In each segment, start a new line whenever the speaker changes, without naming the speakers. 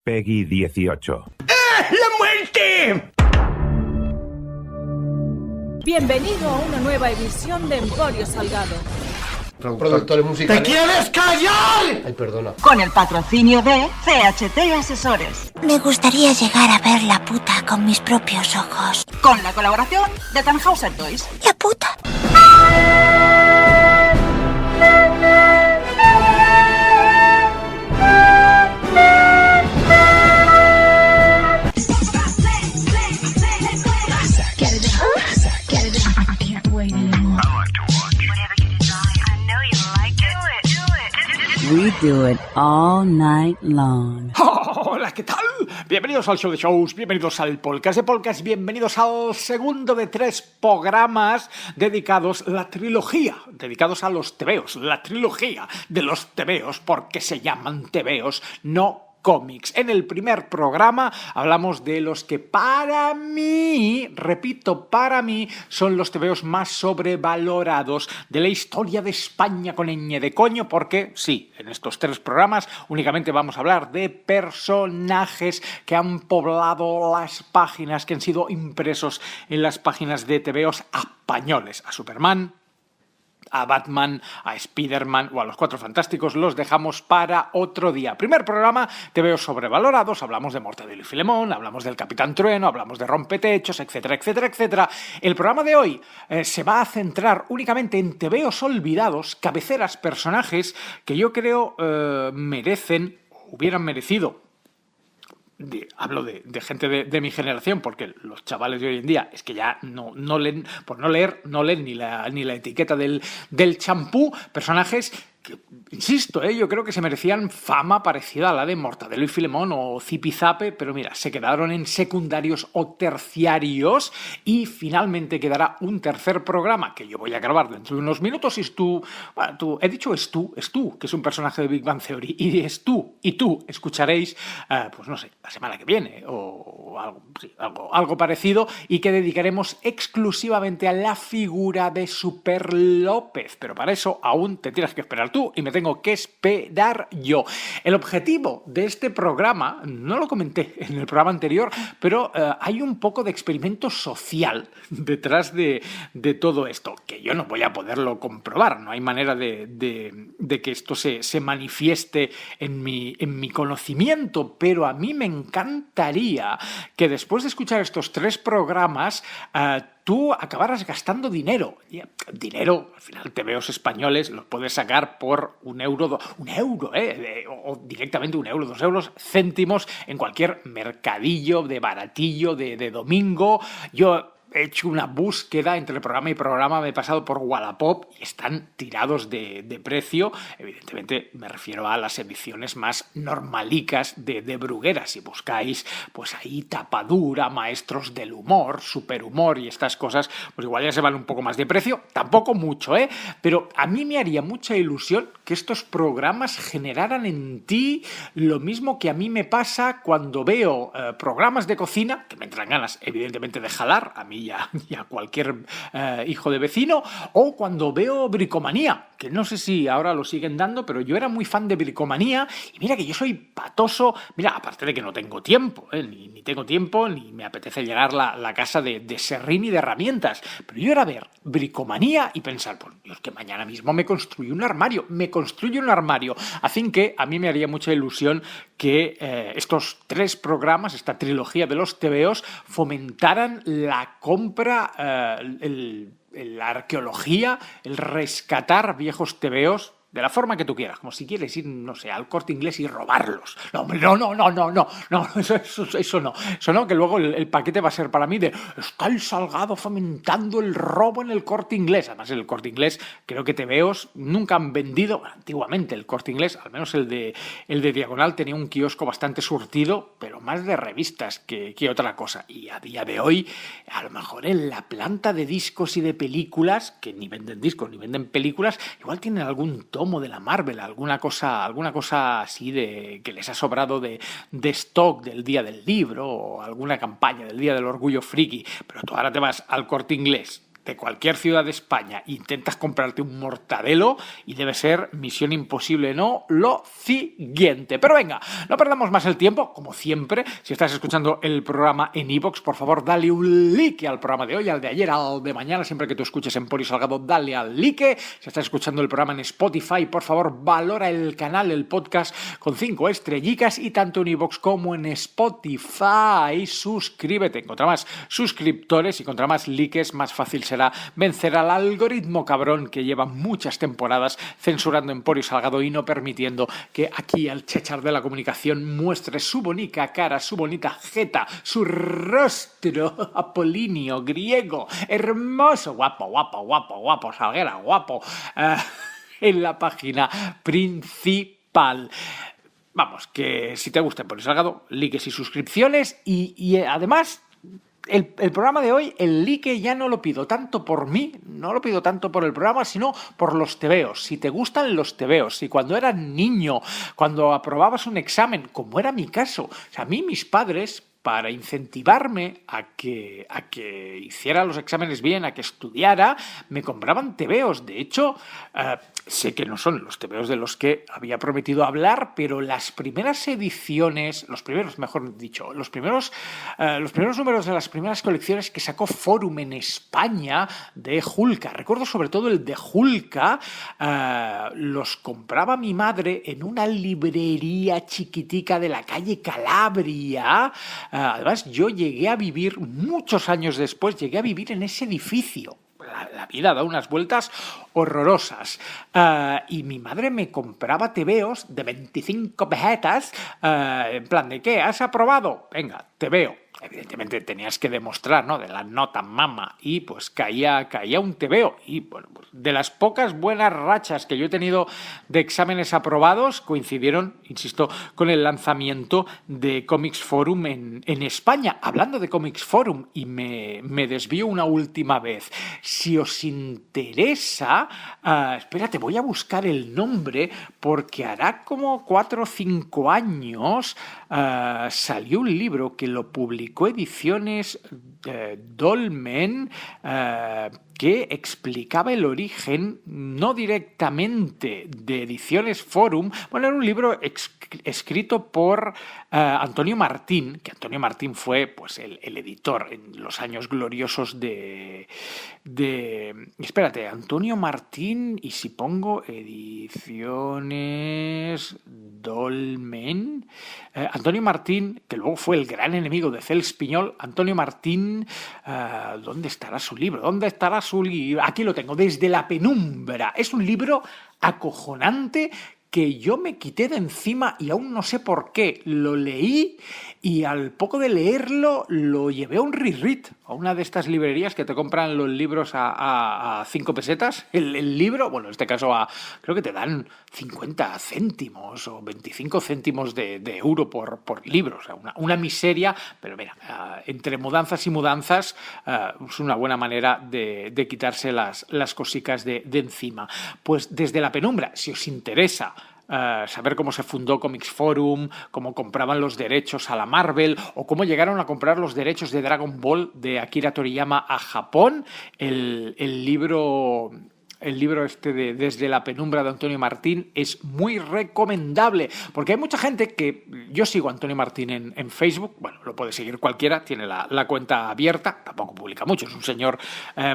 Peggy 18.
¡La muerte!
Bienvenido a una nueva edición de Emporio Salgado.
Productores musicales.
¡Te quieres callar!
Ay, perdona.
Con el patrocinio de CHT Asesores.
Me gustaría llegar a ver la puta con mis propios ojos.
Con la colaboración de Tannhauser Toys.
¿La puta?
We do it all night long.
Hola, ¿qué tal? Bienvenidos al show de shows, bienvenidos al podcast de podcast, bienvenidos al segundo de 3 programas dedicados a la trilogía, dedicados a los tebeos, la trilogía de los tebeos, porque se llaman tebeos, no cómics. En el primer programa hablamos de los que para mí, repito, para mí, son los tebeos más sobrevalorados de la historia de España con ñ de coño, porque sí, en estos 3 programas únicamente vamos a hablar de personajes que han poblado las páginas, que han sido impresos en las páginas de tebeos españoles. A Superman, a Batman, a Spiderman o a los Cuatro Fantásticos los dejamos para otro día. Primer programa, tebeos sobrevalorados, hablamos de Mortadelo y Filemón, hablamos del Capitán Trueno, hablamos de Rompetechos, etcétera, etcétera, etcétera. El programa de hoy se va a centrar únicamente en tebeos olvidados, cabeceras, personajes que yo creo hubieran merecido. Hablo de gente de mi generación, porque los chavales de hoy en día es que ya no leen, por no leen ni la etiqueta del champú, personajes que, insisto, yo creo que se merecían fama parecida a la de Mortadelo y Filemón o Zipizape, pero mira, se quedaron en secundarios o terciarios y finalmente quedará un tercer programa que yo voy a grabar dentro de unos minutos y he dicho es tú, que es un personaje de Big Bang Theory, y tú escucharéis, pues no sé, la semana que viene o algo parecido, y que dedicaremos exclusivamente a la figura de Super López, pero para eso aún te tienes que esperar tú y me tengo que esperar yo. El objetivo de este programa, no lo comenté en el programa anterior, pero hay un poco de experimento social detrás de todo esto, que yo no voy a poderlo comprobar, no hay manera de que esto se manifieste en mi conocimiento, pero a mí me encantaría que después de escuchar estos 3 programas tú acabaras gastando dinero. Dinero, al final, tebeos españoles los puedes sacar por un euro, o directamente 1 euro, 2 euros, céntimos, en cualquier mercadillo de baratillo de domingo. Yo he hecho una búsqueda entre programa y programa, me he pasado por Wallapop y están tirados de precio. Evidentemente me refiero a las ediciones más normalicas de Bruguera. Si buscáis pues ahí tapadura, maestros del humor, superhumor y estas cosas, pues igual ya se van un poco más de precio. Tampoco mucho, pero a mí me haría mucha ilusión que estos programas generaran en ti lo mismo que a mí me pasa cuando veo programas de cocina, que me entran ganas evidentemente de jalar, a mí y a cualquier hijo de vecino, o cuando veo Bricomanía, que no sé si ahora lo siguen dando, pero yo era muy fan de Bricomanía, y mira que yo soy patoso, mira, aparte de que no tengo tiempo, ni tengo tiempo, ni me apetece llegar la casa de serrín y de herramientas, pero yo era ver Bricomanía y pensar, pues Dios, que mañana mismo me construye un armario, así que a mí me haría mucha ilusión que estos 3 programas, esta trilogía de los tebeos, fomentaran la compra, la arqueología, el rescatar viejos tebeos de la forma que tú quieras, como si quieres ir, no sé, al Corte Inglés y robarlos. No, hombre, no, eso no, que luego el paquete va a ser para mí de está el Salgado fomentando el robo en el Corte Inglés. Además, en el Corte Inglés creo que tebeos nunca han vendido, bueno, antiguamente el Corte Inglés, al menos el de Diagonal, tenía un kiosco bastante surtido, pero más de revistas que otra cosa. Y a día de hoy, a lo mejor en la planta de discos y de películas, que ni venden discos ni venden películas, igual tienen algún tomo de la Marvel, alguna cosa así de que les ha sobrado de stock del día del libro o alguna campaña del día del orgullo friki, pero tú ahora te vas al Corte Inglés de cualquier ciudad de España intentas comprarte un mortadelo y debe ser misión imposible, ¿no? Lo siguiente. Pero venga, no perdamos más el tiempo, como siempre. Si estás escuchando el programa en iVoox, por favor, dale un like al programa de hoy, al de ayer, al de mañana. Siempre que tú escuches Emporio Salgado, dale al like. Si estás escuchando el programa en Spotify, por favor, valora el canal, el podcast con 5 estrellicas, y tanto en iVoox como en Spotify, suscríbete. Contra más suscriptores y contra más likes, más fácil será vencer al algoritmo cabrón que lleva muchas temporadas censurando Emporio Salgado y no permitiendo que aquí el Chechar de la comunicación muestre su bonita cara, su bonita jeta, su rostro apolíneo, griego, hermoso, guapo, Salguera, guapo, en la página principal. Vamos, que si te gusta Emporio Salgado, likes y suscripciones, y además el programa de hoy, el like ya no lo pido tanto por mí, no lo pido tanto por el programa, sino por los tebeos. Si te gustan los tebeos, si cuando eras niño, cuando aprobabas un examen, como era mi caso, o sea, a mí mis padres, para incentivarme a que hiciera los exámenes bien, a que estudiara, me compraban tebeos. De hecho, sé que no son los tebeos de los que había prometido hablar, pero las primeras ediciones, los primeros números de las primeras colecciones que sacó Forum en España de Julka, recuerdo sobre todo el de Julka, los compraba mi madre en una librería chiquitica de la calle Calabria. Además, yo llegué a vivir, muchos años después, llegué a vivir en ese edificio. La vida da unas vueltas horrorosas. Y mi madre me compraba tebeos de 25 pesetas, en plan, ¿de qué? ¿Has aprobado? Venga, tebeo. Evidentemente tenías que demostrar, ¿no?, de la nota mama, y pues caía un tebeo. Y bueno, pues de las pocas buenas rachas que yo he tenido de exámenes aprobados coincidieron, insisto, con el lanzamiento de Comics Forum en España. Hablando de Comics Forum, y me desvío una última vez, si os interesa, espérate, voy a buscar el nombre, porque hará como 4 o 5 años salió un libro que lo publicó Ediciones Dolmen, que explicaba el origen, no directamente de Ediciones Forum. Bueno, era un libro escrito por Antonio Martín, que Antonio Martín fue pues el editor en los años gloriosos de espérate, Antonio Martín, y si pongo Ediciones Dolmen, Antonio Martín, que luego fue el gran enemigo de Cels Piñol. Antonio Martín, ¿dónde estará su libro? Aquí lo tengo, Desde la penumbra. Es un libro acojonante que yo me quité de encima y aún no sé por qué. Lo leí y al poco de leerlo lo llevé a un reread, a una de estas librerías que te compran los libros a 5 pesetas. El libro, bueno, en este caso creo que te dan 50 céntimos o 25 céntimos de euro por libro. O sea, una miseria, pero mira, entre mudanzas y mudanzas es una buena manera de quitarse las cosicas de encima. Pues Desde la penumbra, si os interesa saber cómo se fundó Comics Forum, cómo compraban los derechos a la Marvel, o cómo llegaron a comprar los derechos de Dragon Ball de Akira Toriyama a Japón, el libro de Desde la penumbra de Antonio Martín es muy recomendable, porque hay mucha gente que... Yo sigo a Antonio Martín en Facebook, bueno, lo puede seguir cualquiera, tiene la cuenta abierta, tampoco publica mucho, es un señor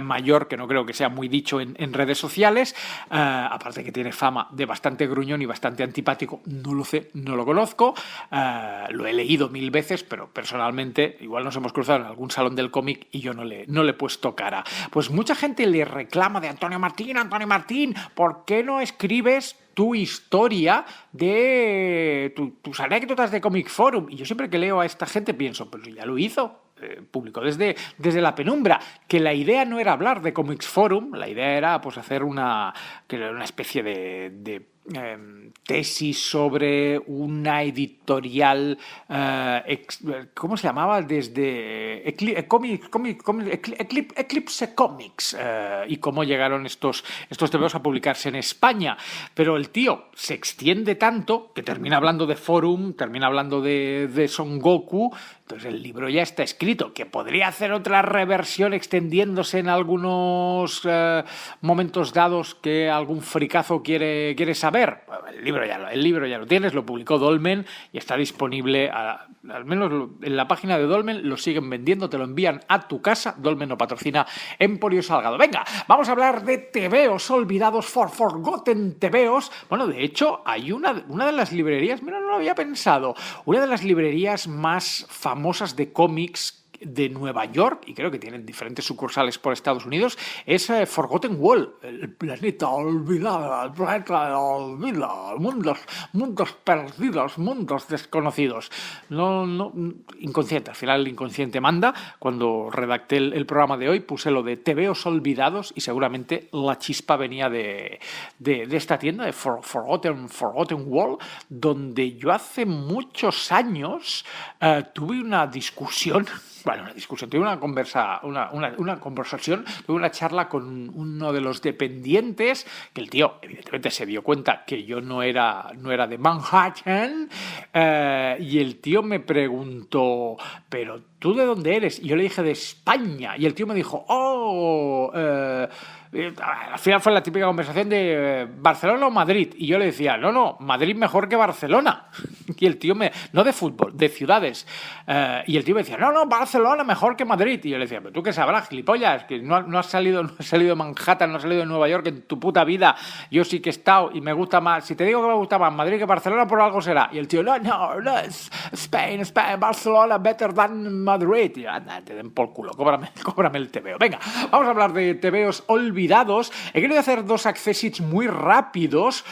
mayor que no creo que sea muy dicho en redes sociales, aparte que tiene fama de bastante gruñón y bastante antipático, no lo sé, no lo conozco, lo he leído 1000 veces, pero personalmente igual nos hemos cruzado en algún salón del cómic y yo no le he puesto cara. Pues mucha gente le reclama de Antonio Martín, ¿por qué no escribes tu historia de tus anécdotas de Comic Forum? Y yo siempre que leo a esta gente pienso, pero ya lo hizo. Publicó desde la penumbra, que la idea no era hablar de Comics Forum, la idea era pues hacer una especie de tesis sobre una editorial, ¿cómo se llamaba? Desde Eclipse Comics, y cómo llegaron estos tebeos a publicarse en España. Pero el tío se extiende tanto que termina hablando de Forum, termina hablando de Son Goku. Entonces el libro ya está escrito, que podría hacer otra reversión extendiéndose en algunos momentos dados que algún fricazo quiere saber. El libro ya lo tienes, lo publicó Dolmen y está disponible, al menos en la página de Dolmen lo siguen vendiendo, te lo envían a tu casa. Dolmen no patrocina Emporio Salgado. Venga, vamos a hablar de tebeos olvidados, Forgotten tebeos. Bueno, de hecho, hay una de las librerías, mira, no lo había pensado, una de las librerías más famosas de cómics de Nueva York, y creo que tienen diferentes sucursales por Estados Unidos, es Forgotten World, el planeta olvidado, el planeta olvidado, mundos perdidos, mundos desconocidos. No, inconsciente, al final el inconsciente manda. Cuando redacté el programa de hoy puse lo de tebeos olvidados y seguramente la chispa venía de esta tienda, de Forgotten World, donde yo hace muchos años tuve una discusión. Bueno, tuve una conversación, tuve una charla con uno de los dependientes, que el tío evidentemente se dio cuenta que yo no era de Manhattan, y el tío me preguntó, ¿pero tú de dónde eres? Y yo le dije, de España, y el tío me dijo, al final fue la típica conversación de Barcelona o Madrid, y yo le decía, no, Madrid mejor que Barcelona. Y el tío no de fútbol, de ciudades, y el tío me decía, no, Barcelona mejor que Madrid. Y yo le decía, pero tú qué sabrás, gilipollas, que no has salido de Manhattan, no has salido de Nueva York en tu puta vida. Yo sí que he estado y me gusta más, si te digo que me gusta más Madrid que Barcelona, por algo será. Y el tío, no, Spain, Barcelona better than Madrid. Y yo, anda, te den por culo, cóbrame el tebeo. Venga, vamos a hablar de tebeos olvidados. He querido hacer dos accessits muy rápidos.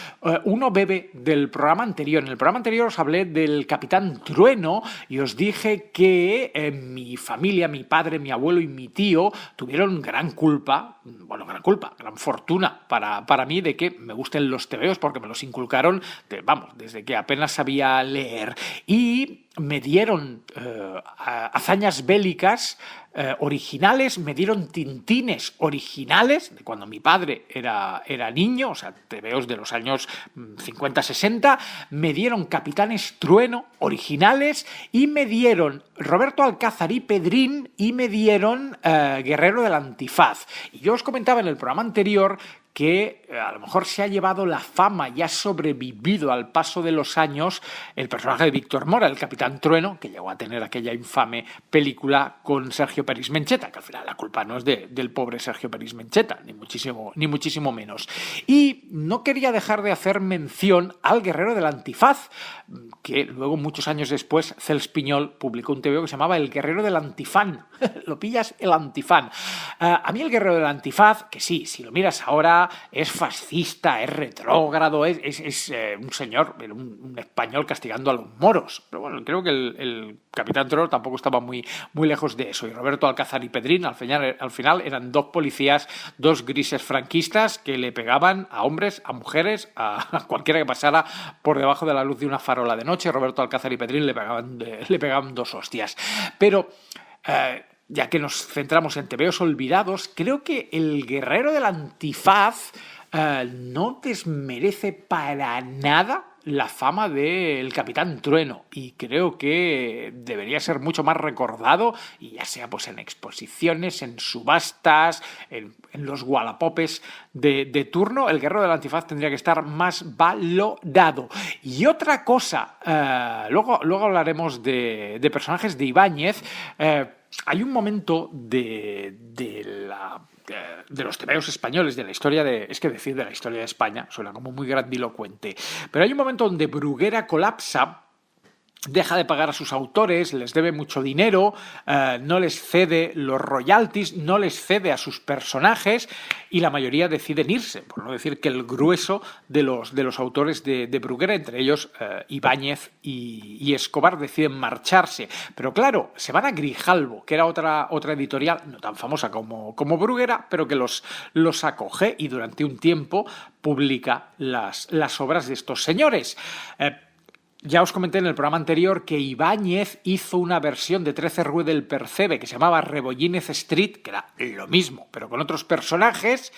Uno bebe del programa anterior. En el programa anterior os hablé del Capitán Trueno y os dije que mi familia, mi padre, mi abuelo y mi tío tuvieron gran fortuna para mí de que me gusten los tebeos, porque me los inculcaron desde que apenas sabía leer, y me dieron hazañas bélicas originales, me dieron tintines originales de cuando mi padre era niño, o sea, tebeos de los años 50-60, me dieron Capitanes Trueno originales, y me dieron Roberto Alcázar y Pedrín, y me dieron Guerrero del Antifaz. Y yo os comentaba en el programa anterior que a lo mejor se ha llevado la fama y ha sobrevivido al paso de los años el personaje de Víctor Mora, el Capitán Trueno, que llegó a tener aquella infame película con Sergio Peris Mencheta, que al final la culpa no es del pobre Sergio Peris Mencheta, ni muchísimo menos. Y no quería dejar de hacer mención al Guerrero del Antifaz, que luego, muchos años después, Cels Piñol publicó un tebeo que se llamaba El Guerrero del Antifán. ¿Lo pillas? El Antifán. A mí el Guerrero del Antifaz, que sí, si lo miras ahora, es fascista, es retrógrado, es un señor, un español castigando a los moros. Pero bueno, creo que el Capitán Trueno tampoco estaba muy lejos de eso. Y Roberto Alcázar y Pedrín, al final eran dos policías, dos grises franquistas que le pegaban a hombres, a mujeres, a cualquiera que pasara por debajo de la luz de una farola de noche. Roberto Alcázar y Pedrín le pegaban dos hostias. Pero ya que nos centramos en tebeos olvidados, creo que el Guerrero del Antifaz no desmerece para nada la fama del Capitán Trueno, y creo que debería ser mucho más recordado, y ya sea pues en exposiciones, en subastas, en los wallapopes de turno. El Guerrero del Antifaz tendría que estar más valorado. Y otra cosa, luego hablaremos de personajes de Ibáñez. Hay un momento de los tebeos españoles, de la historia de la historia de España suena como muy grandilocuente, pero hay un momento donde Bruguera colapsa deja de pagar a sus autores, les debe mucho dinero, no les cede los royalties, no les cede a sus personajes y la mayoría deciden irse, por no decir que el grueso de los autores de Bruguera, entre ellos Ibáñez y Escobar, deciden marcharse. Pero claro, se van a Grijalbo, que era otra editorial no tan famosa como Bruguera, pero que los acoge y durante un tiempo publica las obras de estos señores. Ya os comenté en el programa anterior que Ibáñez hizo una versión de 13 Rue del Percebe que se llamaba Rebollínez Street, que era lo mismo, pero con otros personajes.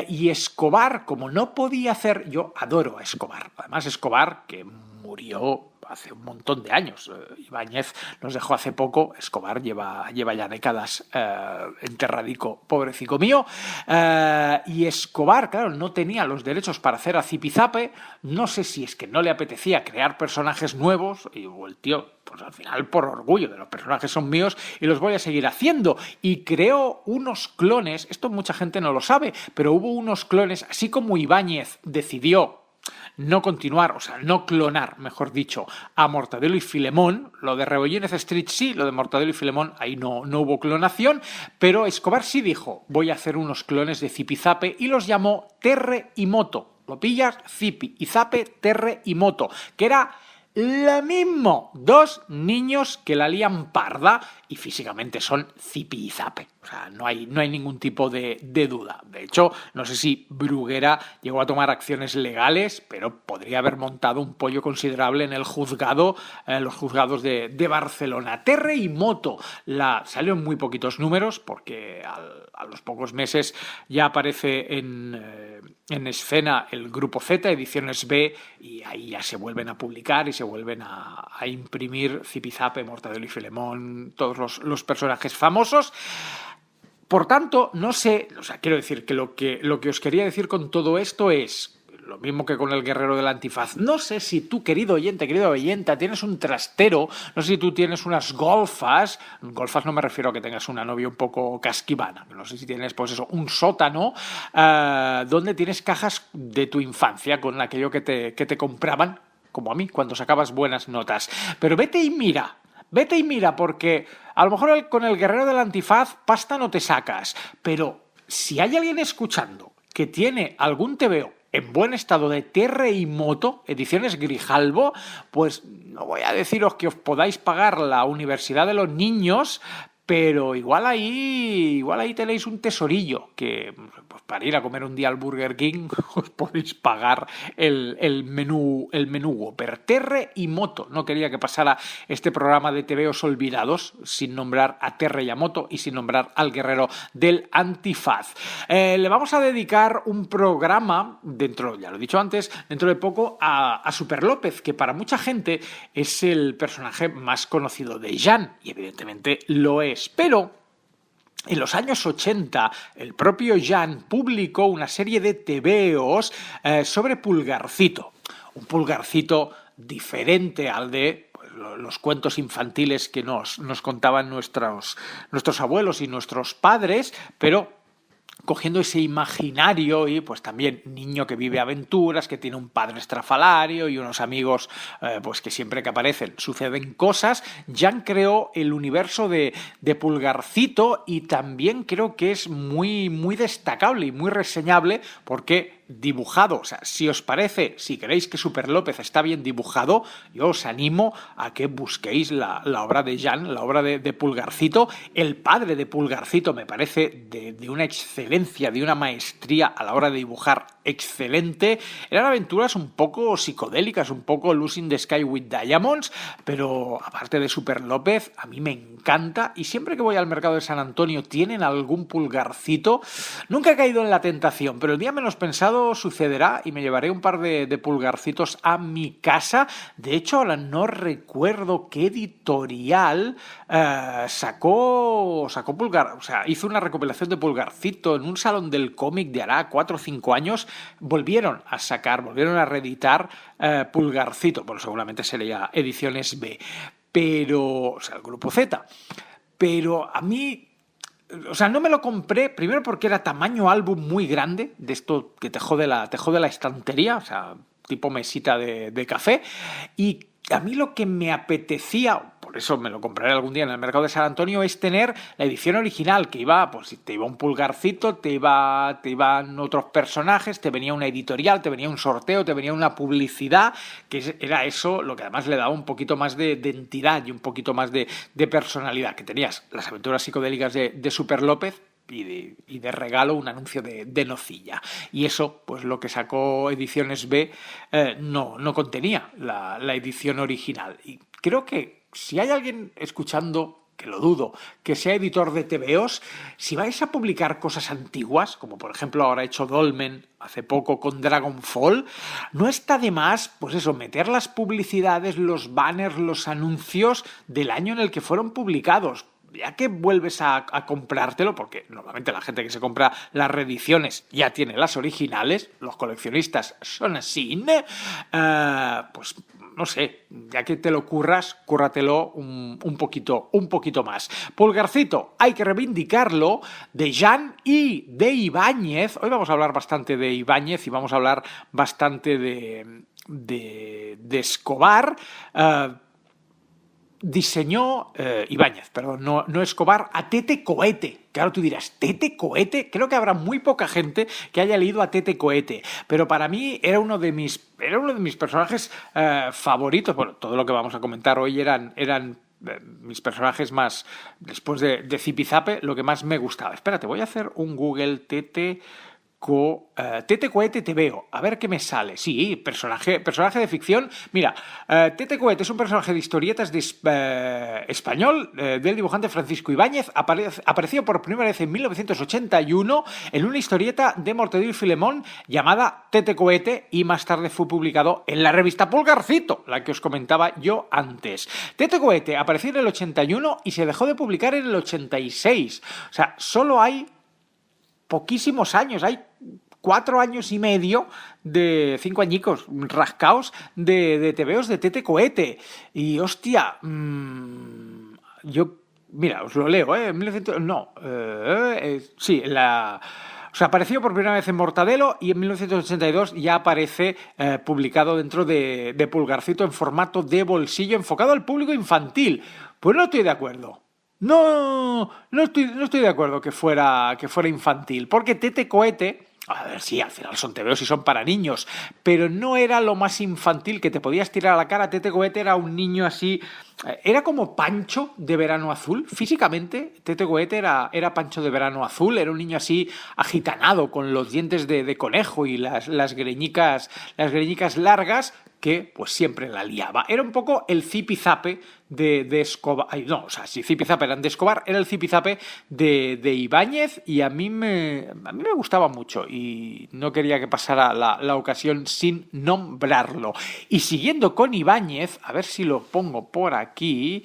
Y Escobar, como no podía hacer... Yo adoro a Escobar. Además, Escobar, que murió hace un montón de años. Ibáñez nos dejó hace poco. Escobar lleva ya décadas enterradico, pobrecito mío. Y Escobar, claro, no tenía los derechos para hacer a Zipizape. No sé si es que no le apetecía crear personajes nuevos. Y el tío, pues al final, por orgullo de los personajes son míos y los voy a seguir haciendo. Y creó unos clones. Esto mucha gente no lo sabe, pero hubo unos clones, así como Ibáñez decidió no continuar, o sea, no clonar, mejor dicho, a Mortadelo y Filemón. Lo de Rebollínez Street sí, lo de Mortadelo y Filemón, ahí no hubo clonación, pero Escobar sí dijo, voy a hacer unos clones de Zipizape y los llamó Terre y Moto. ¿Lo pillas? Zipi y Zape, Terre y Moto, que era lo mismo, dos niños que la lían parda y físicamente son Zipi y Zape. O sea, no hay ningún tipo de duda. De hecho, no sé si Bruguera llegó a tomar acciones legales, pero podría haber montado un pollo considerable en el juzgado, los juzgados de Barcelona. Terre y Moto salió en muy poquitos números, porque a los pocos meses ya aparece en escena el Grupo Z, Ediciones B, y ahí ya se vuelven a publicar y se vuelven a imprimir Zipizape, Mortadelo y Filemón, todos los personajes famosos. Por tanto, no sé, o sea, quiero decir que lo que os quería decir con todo esto es lo mismo que con el Guerrero del Antifaz. No sé si tú, querido oyente, querida oyenta, tienes un trastero, no sé si tú tienes unas golfas no me refiero a que tengas una novia un poco casquivana, no sé si tienes, pues eso, un sótano donde tienes cajas de tu infancia con aquello que te compraban, como a mí, cuando sacabas buenas notas. Pero vete y mira, porque a lo mejor con el Guerrero del Antifaz pasta no te sacas, pero si hay alguien escuchando que tiene algún TVO en buen estado de Terre y Moto, ediciones Grijalbo, pues no voy a deciros que os podáis pagar la universidad de los niños, pero igual ahí tenéis un tesorillo que, pues, para ir a comer un día al Burger King os podéis pagar el menú Whopper. Terre y Moto. No quería que pasara este programa de TVOs olvidados sin nombrar a Terre y a Moto y sin nombrar al Guerrero del Antifaz. Le vamos a dedicar un programa, ya lo he dicho antes, dentro de poco a Super López, que para mucha gente es el personaje más conocido de Jan, y evidentemente lo es. Pero en los años 80 el propio Jan publicó una serie de TVOs sobre Pulgarcito. Un Pulgarcito diferente al de los cuentos infantiles que nos contaban nuestros abuelos y nuestros padres, pero cogiendo ese imaginario y pues también niño que vive aventuras, que tiene un padre estrafalario y unos amigos pues que siempre que aparecen suceden cosas. Jan creó el universo de Pulgarcito y también creo que es muy, muy destacable y muy reseñable porque dibujado, o sea, si os parece, si creéis que Super López está bien dibujado, yo os animo a que busquéis la obra de Jan, la obra de Pulgarcito. El padre de Pulgarcito me parece de una excelencia, de una maestría a la hora de dibujar excelente. Eran aventuras un poco psicodélicas, un poco Losing the Sky with Diamonds, pero aparte de Super López, a mí me encanta y siempre que voy al mercado de San Antonio tienen algún Pulgarcito. Nunca he caído en la tentación, pero el día menos pensado sucederá y me llevaré un par de Pulgarcitos a mi casa. De hecho, ahora no recuerdo qué editorial sacó Pulgar, o sea, hizo una recopilación de Pulgarcito en un salón del cómic de hará 4 o 5 años. Volvieron a reeditar Pulgarcito, bueno, seguramente sería Ediciones B, pero, o sea, el Grupo Z. Pero a mí, o sea, no me lo compré, primero porque era tamaño álbum muy grande, de esto que te jode la estantería, o sea, tipo mesita de café, y a mí lo que me apetecía, por eso me lo compraré algún día en el mercado de San Antonio, es tener la edición original, que iba, pues te iba un Pulgarcito, te iban otros personajes, te venía una editorial, te venía un sorteo, te venía una publicidad, que era eso lo que además le daba un poquito más de entidad y un poquito más de personalidad, que tenías las aventuras psicodélicas de Super López, y de regalo un anuncio de nocilla. Y eso, pues lo que sacó Ediciones B no contenía la edición original. Y creo que si hay alguien escuchando, que lo dudo, que sea editor de TVOs, si vais a publicar cosas antiguas, como por ejemplo ahora ha hecho Dolmen hace poco con Dragonfall, no está de más, pues eso, meter las publicidades, los banners, los anuncios del año en el que fueron publicados. Ya que vuelves a comprártelo, porque normalmente la gente que se compra las reediciones ya tiene las originales, los coleccionistas son así, pues no sé, ya que te lo cúrratelo un poquito más. Pulgarcito, hay que reivindicarlo, de Jan y de Ibáñez. Hoy vamos a hablar bastante de Ibáñez y vamos a hablar bastante de Escobar. Diseñó Ibáñez, perdón, no Escobar, a Tete Cohete. Claro, tú dirás, ¿Tete Cohete? Creo que habrá muy poca gente que haya leído a Tete Cohete, pero para mí era uno de mis personajes favoritos. Bueno, todo lo que vamos a comentar hoy eran mis personajes más, después de Zipizape, lo que más me gustaba. Espérate, voy a hacer un Google Tete Cohete te veo, a ver qué me sale. Sí, personaje de ficción. Mira, Tete Cohete es un personaje de historietas español del dibujante Francisco Ibáñez. Apareció por primera vez en 1981 en una historieta de Mortadelo y Filemón llamada Tete Cohete, y más tarde fue publicado en la revista Pulgarcito, la que os comentaba yo antes. Tete Cohete apareció en el 81 y se dejó de publicar en el 86. O sea, solo hay poquísimos años, hay 4 años y medio de 5 añicos rascaos de TVOs de Tete Cohete. Y hostia, yo, mira, os lo leo, sí, o sea, apareció por primera vez en Mortadelo y en 1982 ya aparece publicado dentro de Pulgarcito en formato de bolsillo enfocado al público infantil. Pues no estoy de acuerdo. No estoy de acuerdo que fuera infantil, porque Tete Cohete, a ver, sí, al final son TVOs y son para niños, pero no era lo más infantil que te podías tirar a la cara. Tete Cohete era un niño así, era como Pancho de Verano Azul, físicamente Tete Cohete era Pancho de Verano Azul, era un niño así agitanado, con los dientes de conejo y las greñicas largas, que pues siempre la liaba. Era un poco el Zipizape de Escobar. No, o sea, si Zipizape eran de Escobar, era el Zipizape de Ibáñez, y a mí me gustaba mucho y no quería que pasara la ocasión sin nombrarlo. Y siguiendo con Ibáñez, a ver si lo pongo por aquí,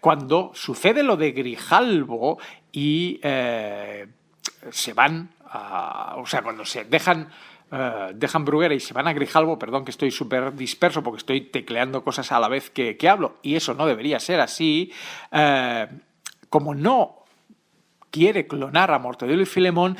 cuando sucede lo de Grijalbo y se van o sea, cuando se dejan Bruguera y se van a Grijalbo, perdón que estoy súper disperso porque estoy tecleando cosas a la vez que hablo, y eso no debería ser así, como no quiere clonar a Mortadelo y Filemón,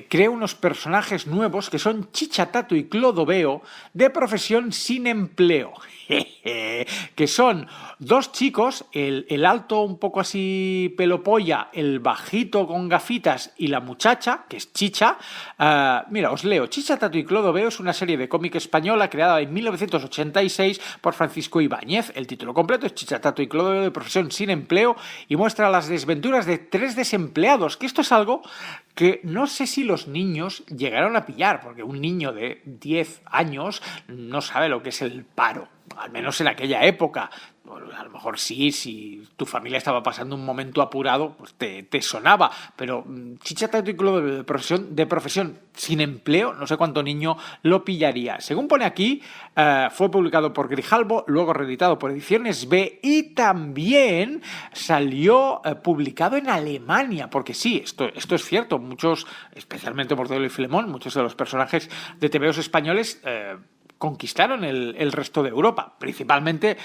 crea unos personajes nuevos que son Chicha, Tato y Clodoveo, de profesión sin empleo. Que son 2 chicos, el alto un poco así pelopolla, el bajito con gafitas y la muchacha, que es Chicha. Mira, os leo. Chicha, Tato y Clodoveo es una serie de cómic española creada en 1986 por Francisco Ibáñez. El título completo es Chicha, Tato y Clodoveo de profesión sin empleo, y muestra las desventuras de 3 desempleados, que esto es algo que no sé si los niños llegaron a pillar, porque un niño de 10 años no sabe lo que es el paro, al menos en aquella época. A lo mejor sí, si tu familia estaba pasando un momento apurado, pues te sonaba, pero Chicha, Tato y Clodoveo de profesión sin empleo, no sé cuánto niño lo pillaría. Según pone aquí, fue publicado por Grijalbo, luego reeditado por Ediciones B, y también salió publicado en Alemania, porque sí, esto es cierto, muchos, especialmente Mortadelo y Filemón, muchos de los personajes de TVOs españoles conquistaron el resto de Europa, principalmente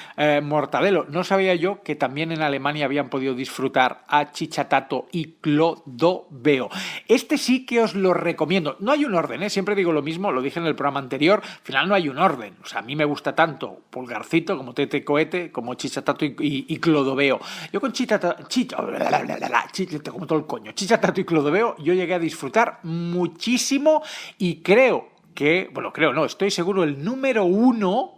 Mortadelo. No sabía yo que también en Alemania habían podido disfrutar a Chichatato y Clodoveo. Este sí que os lo recomiendo. No hay un orden, siempre digo lo mismo, lo dije en el programa anterior, al final no hay un orden. O sea, a mí me gusta tanto Pulgarcito como Tete Cohete, como Chichatato y Clodoveo. Yo con como todo el coño, Chichatato y Clodoveo, yo llegué a disfrutar muchísimo y estoy seguro, el número 1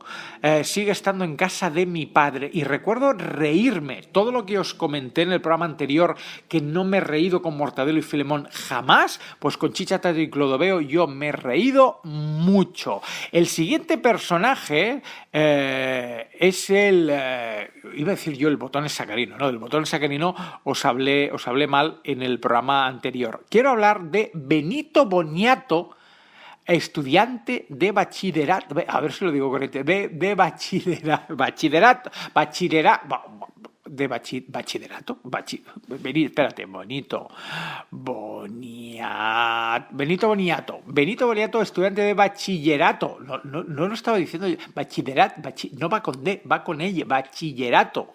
sigue estando en casa de mi padre y recuerdo reírme. Todo lo que os comenté en el programa anterior, que no me he reído con Mortadelo y Filemón jamás, pues con Chichatato y Clodoveo yo me he reído mucho. El siguiente personaje es iba a decir yo el Botones Sacarino, no, del Botones Sacarino os hablé mal en el programa anterior. Quiero hablar de Benito Boniato, estudiante de bachillerato, a ver si lo digo correcto, de bachillerato, Benito Boniato, estudiante de bachillerato, no lo estaba diciendo yo, no va con D, va con ella, bachillerato.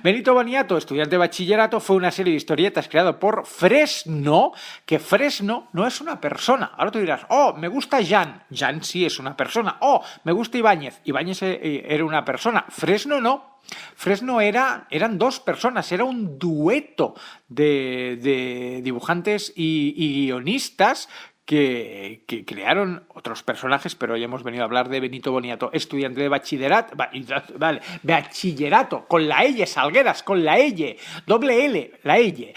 Benito Boniato, estudiante de bachillerato, fue una serie de historietas creada por Fresno, que Fresno no es una persona. Ahora tú dirás, me gusta Jan sí es una persona, me gusta Ibáñez era una persona, Fresno no. Fresno eran dos personas, era un dueto de dibujantes y guionistas que crearon otros personajes, pero hoy hemos venido a hablar de Benito Boniato, estudiante de bachillerato, con la L, Salgueras, con la L, doble L, la L.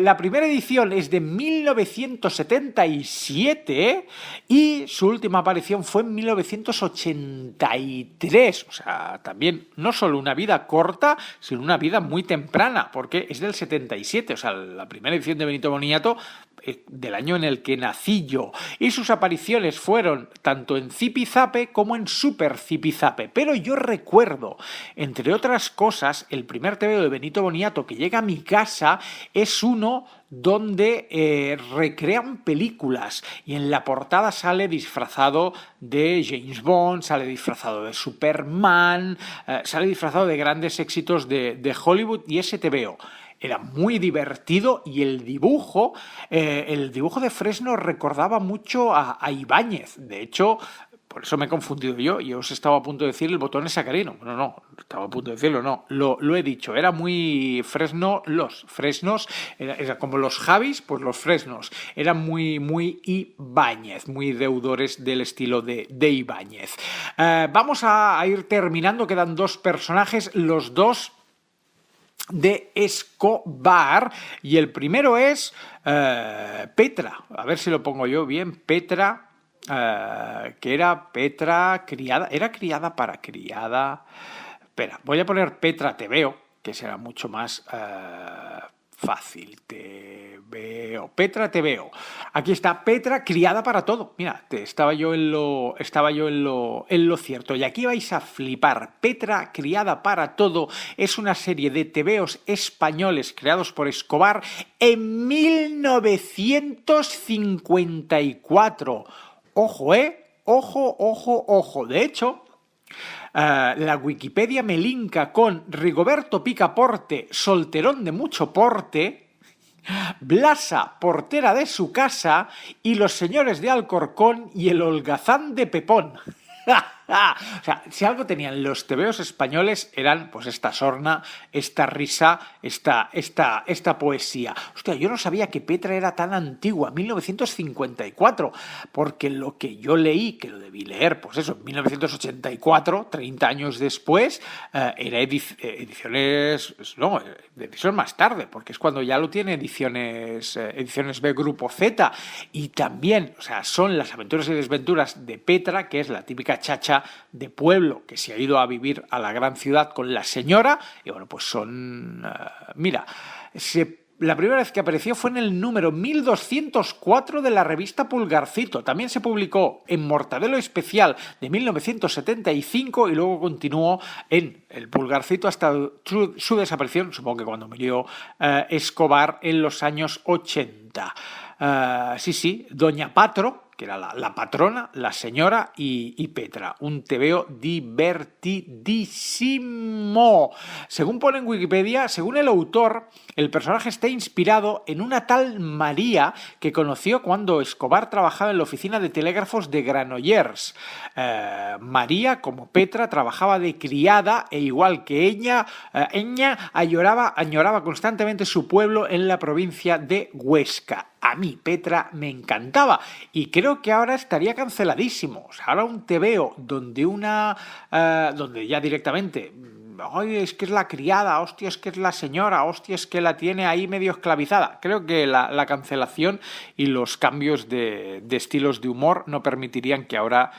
La primera edición es de 1977 y su última aparición fue en 1983, o sea, también no solo una vida corta, sino una vida muy temprana, porque es del 77, o sea, la primera edición de Benito Boniato del año en el que nací yo, y sus apariciones fueron tanto en Zipizape como en Super Zipizape, pero yo recuerdo, entre otras cosas, el primer TVO de Benito Boniato que llega a mi casa es uno donde recrean películas y en la portada sale disfrazado de James Bond, sale disfrazado de Superman, sale disfrazado de grandes éxitos de Hollywood, y ese TVO era muy divertido y el dibujo de Fresno recordaba mucho a Ibáñez. De hecho, por eso me he confundido yo y os estaba a punto de decir el Botones Sacarino. No, estaba a punto de decirlo, no, lo he dicho. Era muy Fresno, los Fresnos, era como los Javis, pues los Fresnos. Eran muy Ibáñez, muy deudores del estilo de Ibáñez. Vamos a ir terminando, quedan dos personajes, los dos de Escobar, y el primero es Petra, a ver si lo pongo yo bien, Petra, que era Petra criada, era criada para criada, espera, voy a poner Petra TVO, que será mucho más fácil, Petra TVO. Aquí está Petra criada para todo. Mira, estaba yo en lo cierto. Y aquí vais a flipar. Petra criada para todo es una serie de TVOs españoles creados por Escobar en 1954. Ojo, ojo. De hecho, la Wikipedia me linka con Rigoberto Picaporte, solterón de mucho porte, Blasa, portera de su casa, y los señores de Alcorcón y el holgazán de Pepón. O sea, si algo tenían los tebeos españoles eran pues esta sorna, esta risa, esta poesía. Hostia, yo no sabía que Petra era tan antigua, 1954, porque lo que yo leí, que lo debí leer, pues eso, en 1984, 30 años después, era ediciones más tarde, porque es cuando ya lo tiene ediciones B Grupo Z, y también, o sea, son las aventuras y desventuras de Petra, que es la típica chacha de pueblo que se ha ido a vivir a la gran ciudad con la señora, y bueno, pues son... la primera vez que apareció fue en el número 1204 de la revista Pulgarcito. También se publicó en Mortadelo Especial de 1975 y luego continuó en el Pulgarcito hasta su desaparición, supongo que cuando murió Escobar en los años 80. Sí, Doña Patro, que era la patrona, la señora y Petra. Un tebeo divertidísimo. Según pone en Wikipedia, según el autor, el personaje está inspirado en una tal María que conoció cuando Escobar trabajaba en la oficina de telégrafos de Granollers. María, como Petra, trabajaba de criada e igual que ella añoraba constantemente su pueblo en la provincia de Huesca. A mí Petra me encantaba y creo que ahora estaría canceladísimo. O sea, ahora un tebeo donde donde ya directamente, oye, es que es la criada, hostia, es que es la señora, hostia, es que la tiene ahí medio esclavizada. Creo que la cancelación y los cambios de estilos de humor no permitirían que ahora,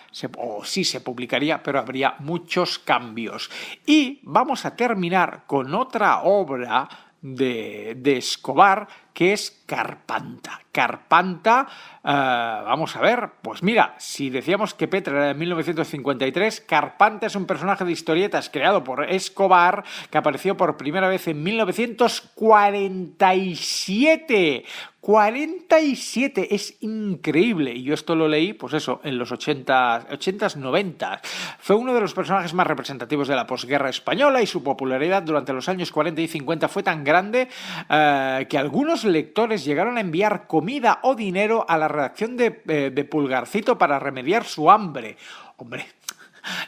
sí se publicaría, pero habría muchos cambios. Y vamos a terminar con otra obra de Escobar, que es Carpanta. Carpanta, vamos a ver, pues mira, si decíamos que Petra era de 1953, Carpanta es un personaje de historietas creado por Escobar que apareció por primera vez en 1947. 47, es increíble. Y yo esto lo leí, pues eso, en los 80s, 90. Fue uno de los personajes más representativos de la posguerra española y su popularidad durante los años 40 y 50 fue tan grande que algunos lectores llegaron a enviar comida o dinero a la redacción de Pulgarcito para remediar su hambre. Hombre,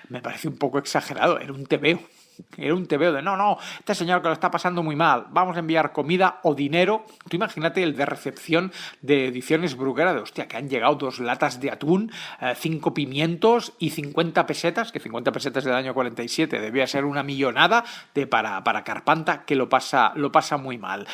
me parece un poco exagerado, era un tebeo. Era un tebeo de no, este señor que lo está pasando muy mal, vamos a enviar comida o dinero. Tú imagínate el de recepción de Ediciones Bruguera de, hostia, que han llegado 2 latas de atún, 5 pimientos y 50 pesetas, que 50 pesetas del año 47 debía ser una millonada para Carpanta, que lo pasa muy mal.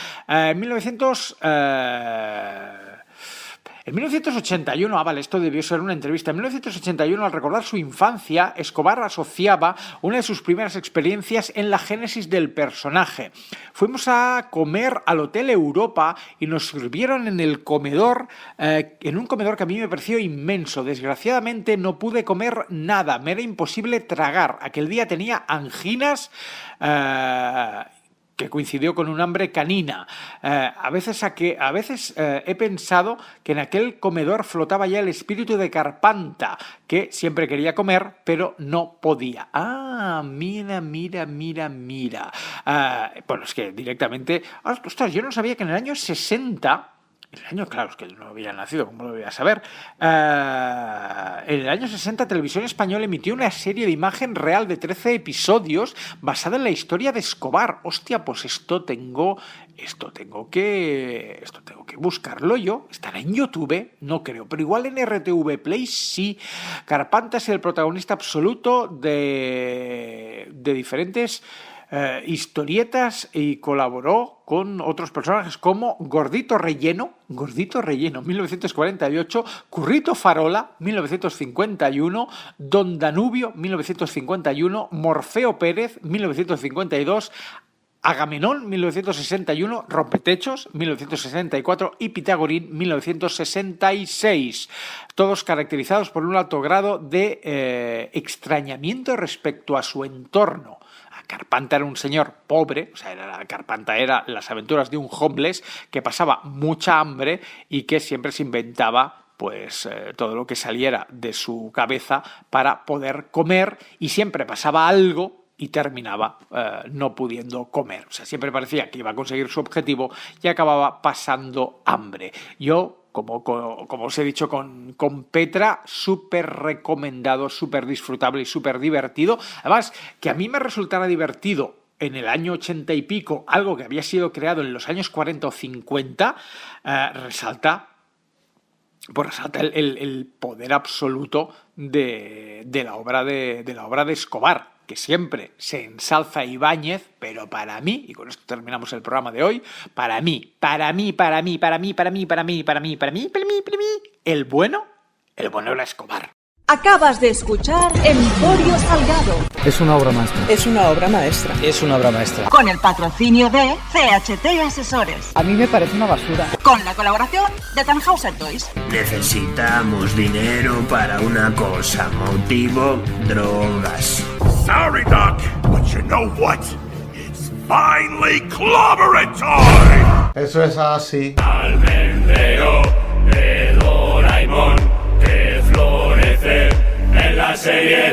En 1981, vale, esto debió ser una entrevista. En 1981, al recordar su infancia, Escobar asociaba una de sus primeras experiencias en la génesis del personaje. Fuimos a comer al Hotel Europa y nos sirvieron en el comedor, en un comedor que a mí me pareció inmenso. Desgraciadamente no pude comer nada, me era imposible tragar. Aquel día tenía anginas, que coincidió con un hambre canina. A veces he pensado que en aquel comedor flotaba ya el espíritu de Carpanta, que siempre quería comer, pero no podía. Ah, mira. Bueno, es que directamente... Ostras, yo no sabía que en el año 60... El año, claro, es que no había nacido, ¿cómo lo voy a saber? En el año 60 Televisión Española emitió una serie de imagen real de 13 episodios basada en la historia de Escobar. Hostia, pues esto tengo que buscarlo yo. Estará en YouTube, no creo, pero igual en RTV Play sí. Carpanta es el protagonista absoluto de diferentes historietas y colaboró con otros personajes como Gordito Relleno, 1948, Currito Farola, 1951, Don Danubio, 1951, Morfeo Pérez, 1952, Agamenón, 1961, Rompetechos, 1964 y Pitagorín, 1966. Todos caracterizados por un alto grado de extrañamiento respecto a su entorno. Carpanta era un señor pobre, o sea, Carpanta era las aventuras de un homeless que pasaba mucha hambre y que siempre se inventaba pues todo lo que saliera de su cabeza para poder comer, y siempre pasaba algo y terminaba no pudiendo comer. O sea, siempre parecía que iba a conseguir su objetivo y acababa pasando hambre. Yo, como os he dicho con Petra, súper recomendado, súper disfrutable y súper divertido. Además, que a mí me resultara divertido en el año 80 y pico, algo que había sido creado en los años 40 o 50, resalta el poder absoluto de la obra de Escobar, que siempre se ensalza Ibáñez, pero para mí, y con esto terminamos el programa de hoy, para mí, el bueno era Escobar.
Acabas de escuchar Emporio Salgado.
Es una obra maestra.
Es una obra maestra.
Es una obra maestra.
Con el patrocinio de CHT Asesores.
A mí me parece una basura.
Con la colaboración de Tannhauser Toys.
Necesitamos dinero para una cosa. Motivo, drogas. Sorry, Doc, but you know what? It's finally clobbering time.
Eso es así.
Almendrero de Doraemon. se viene.